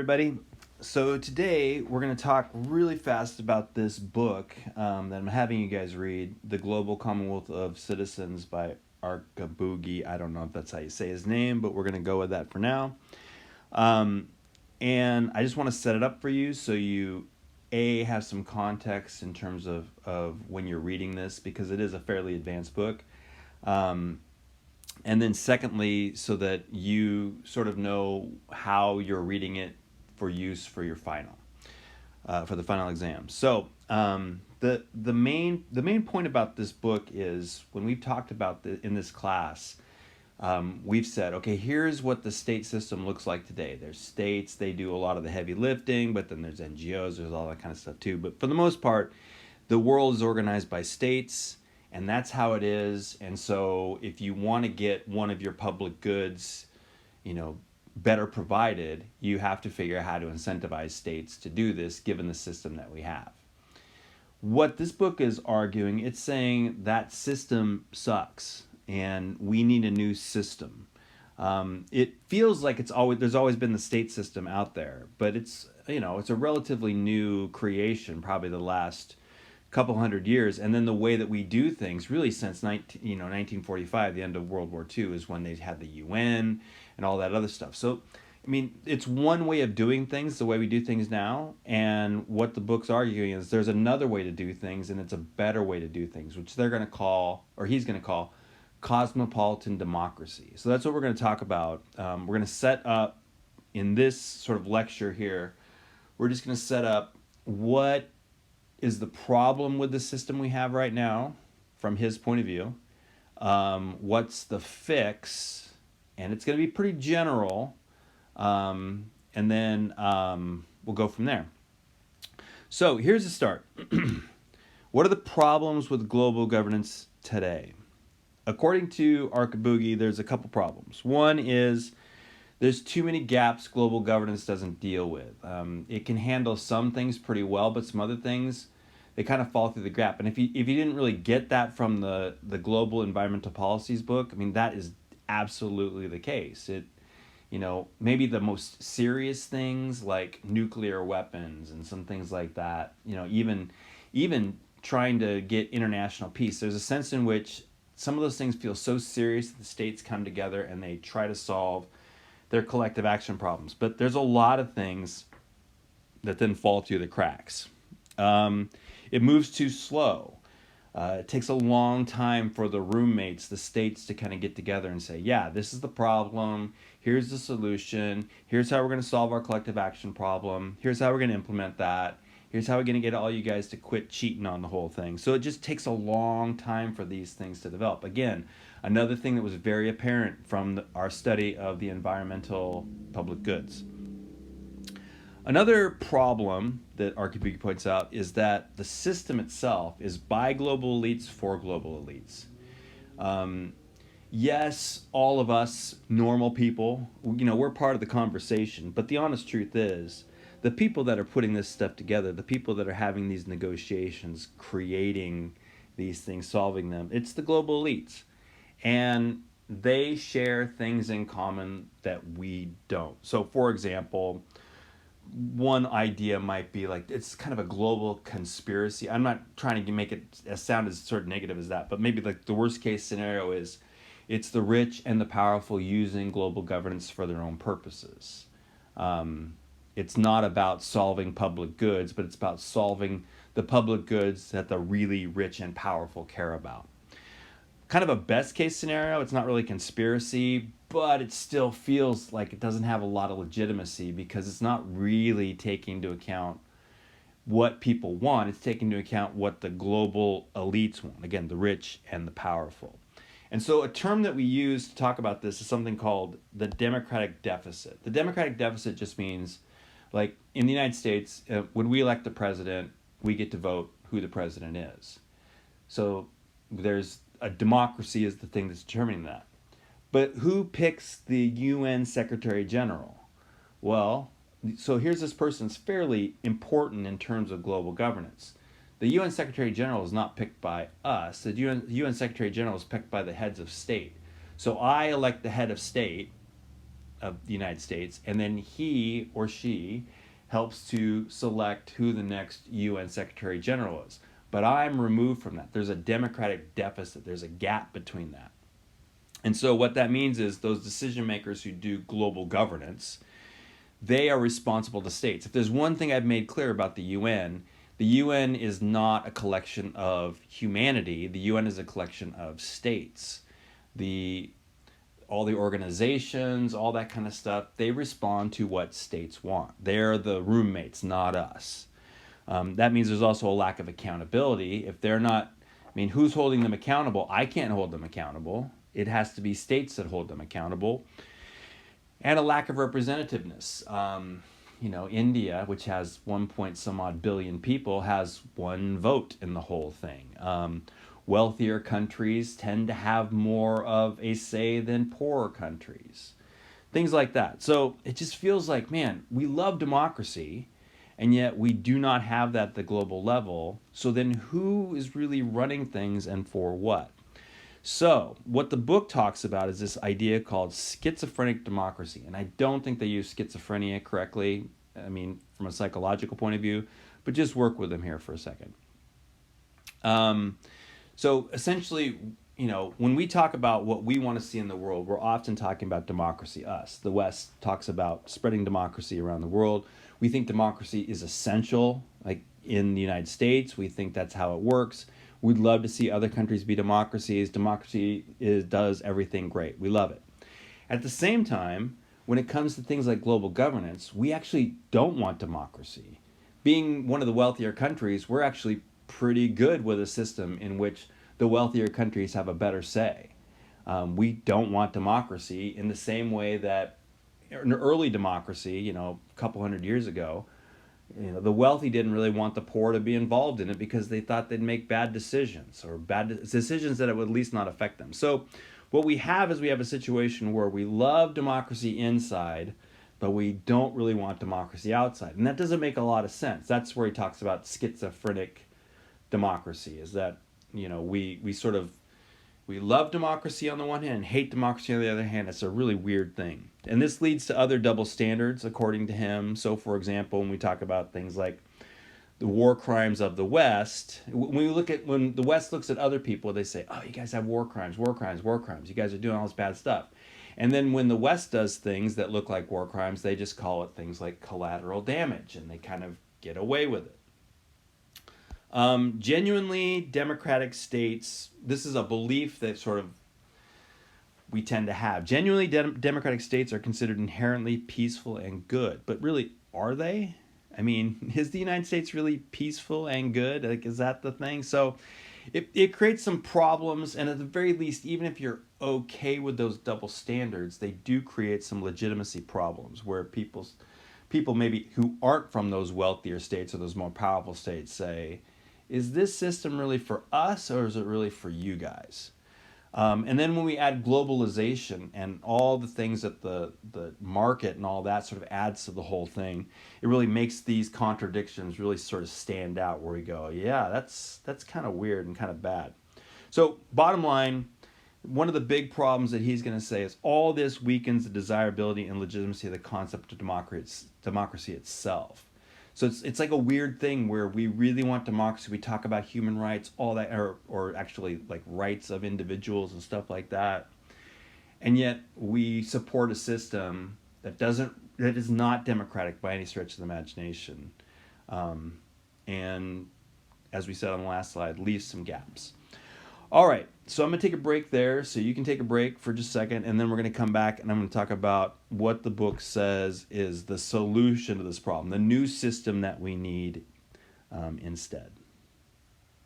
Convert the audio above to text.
Everybody. So today we're going to talk really fast about this book that I'm having you guys read, The Global Commonwealth of Citizens by Archibugi. I don't know if that's how you say his name, but we're going to go with that for now. Um, and I just want to set it up for you so you have some context in terms of when you're reading this, because it is a fairly advanced book. And then secondly, so that you sort of know how you're reading it for use for your final, for the final exam. So the main point about this book is, when we've talked about in this class, we've said, okay, here's what the state system looks like today. There's states, they do a lot of the heavy lifting, but then there's NGOs, there's all that kind of stuff too. But for the most part, the world is organized by states, and that's how it is. And so if you want to get one of your public goods, better provided, you have to figure out how to incentivize states to do this, given the system that we have. What this book is arguing, it's saying that system sucks and we need a new system. It feels like there's always been the state system out there, but it's a relatively new creation, probably the last couple hundred years. And then the way that we do things, really since 1945, the end of World War II, is when they had the UN and all that other stuff. So it's one way of doing things, the way we do things now. And what the book's arguing is there's another way to do things, and it's a better way to do things, which they're going to call, or he's going to call, cosmopolitan democracy. So that's what we're going to talk about. We're going to set up, in this sort of lecture here, we're just going to set up what is the problem with the system we have right now from his point of view. What's the fix? And it's going to be pretty general. And then we'll go from there. So here's the start. What are the problems with global governance today? According to Archibugi, there's a couple problems. One is there's too many gaps global governance doesn't deal with. It can handle some things pretty well, but some other things, they kind of fall through the gap. And if you didn't really get that from the Global Environmental Policies book, that is absolutely the case. Maybe the most serious things like nuclear weapons and some things like that, even trying to get international peace, there's a sense in which some of those things feel so serious that the states come together and they try to solve their collective action problems. But there's a lot of things that then fall through the cracks. It moves too slow. It takes a long time for the roommates, the states, to kind of get together and say, yeah, this is the problem. Here's the solution. Here's how we're going to solve our collective action problem. Here's how we're going to implement that. Here's how we're going to get all you guys to quit cheating on the whole thing. So it just takes a long time for these things to develop. Again, another thing that was very apparent from our study of the environmental public goods. Another problem that Archibugi points out is that the system itself is by global elites for global elites. Yes, all of us normal people, we're part of the conversation, but the honest truth is, the people that are putting this stuff together, the people that are having these negotiations, creating these things, solving them, it's the global elites. And they share things in common that we don't. So, for example, one idea might be like, it's kind of a global conspiracy. I'm not trying to make it sound as sort of negative as that, but maybe like the worst case scenario is it's the rich and the powerful using global governance for their own purposes. It's not about solving public goods, but it's about solving the public goods that the really rich and powerful care about. Kind of a best case scenario, it's not really conspiracy, but it still feels like it doesn't have a lot of legitimacy because it's not really taking into account what people want. It's taking into account what the global elites want. Again, the rich and the powerful. And so a term that we use to talk about this is something called the democratic deficit. The democratic deficit just means, like in the United States, when we elect the president, we get to vote who the president is. So there's a democracy is the thing that's determining that. But who picks the UN Secretary General? Well, so here's this person that's fairly important in terms of global governance. The UN Secretary General is not picked by us. The UN Secretary General is picked by the heads of state. So I elect the head of state, of the United States, and then he or she helps to select who the next UN Secretary General is. But I'm removed from that. There's a democratic deficit. There's a gap between that. And so what that means is those decision makers who do global governance, they are responsible to states. If there's one thing I've made clear about the UN is not a collection of humanity. The UN is a collection of states. All the organizations, all that kind of stuff, they respond to what states want. They're the roommates, not us. That means there's also a lack of accountability. If they're not, who's holding them accountable? I can't hold them accountable. It has to be states that hold them accountable. And a lack of representativeness. India, which has 1 point some odd billion people, has one vote in the whole thing. Wealthier countries tend to have more of a say than poorer countries. Things like that. So it just feels like, man, we love democracy, and yet we do not have that at the global level. So then who is really running things and for what? So what the book talks about is this idea called schizophrenic democracy. And I don't think they use schizophrenia correctly, from a psychological point of view, but just work with them here for a second. So essentially, when we talk about what we want to see in the world, we're often talking about democracy, us. The West talks about spreading democracy around the world. We think democracy is essential, like in the United States. We think that's how it works. We'd love to see other countries be democracies. Democracy does everything great. We love it. At the same time, when it comes to things like global governance, we actually don't want democracy. Being one of the wealthier countries, we're actually pretty good with a system in which the wealthier countries have a better say. We don't want democracy in the same way that in early democracy, a couple hundred years ago, the wealthy didn't really want the poor to be involved in it because they thought they'd make bad decisions or bad decisions that it would at least not affect them. So what we have is we have a situation where we love democracy inside, but we don't really want democracy outside. And that doesn't make a lot of sense. That's where he talks about schizophrenic democracy, is that, we love democracy on the one hand and hate democracy on the other hand. It's a really weird thing. And this leads to other double standards, according to him. So, for example, when we talk about things like the war crimes of the West, when the West looks at other people, they say, oh, you guys have war crimes. You guys are doing all this bad stuff. And then when the West does things that look like war crimes, they just call it things like collateral damage, and they kind of get away with it. Genuinely democratic states, this is a belief that sort of we tend to have. Genuinely democratic states are considered inherently peaceful and good. But really, are they? Is the United States really peaceful and good? Like, is that the thing? So it creates some problems, and at the very least, even if you're okay with those double standards, they do create some legitimacy problems where people maybe who aren't from those wealthier states or those more powerful states say, is this system really for us, or is it really for you guys? And then when we add globalization and all the things that the market and all that sort of adds to the whole thing, it really makes these contradictions really sort of stand out, where we go, yeah, that's kind of weird and kind of bad. So bottom line, one of the big problems that he's going to say is all this weakens the desirability and legitimacy of the concept of democracy itself. So it's like a weird thing where we really want democracy. We talk about human rights, all that, or actually like rights of individuals and stuff like that. And yet we support a system that is not democratic by any stretch of the imagination. And as we said on the last slide, leaves some gaps. All right, so I'm going to take a break there, so you can take a break for just a second, and then we're going to come back and I'm going to talk about what the book says is the solution to this problem, the new system that we need instead.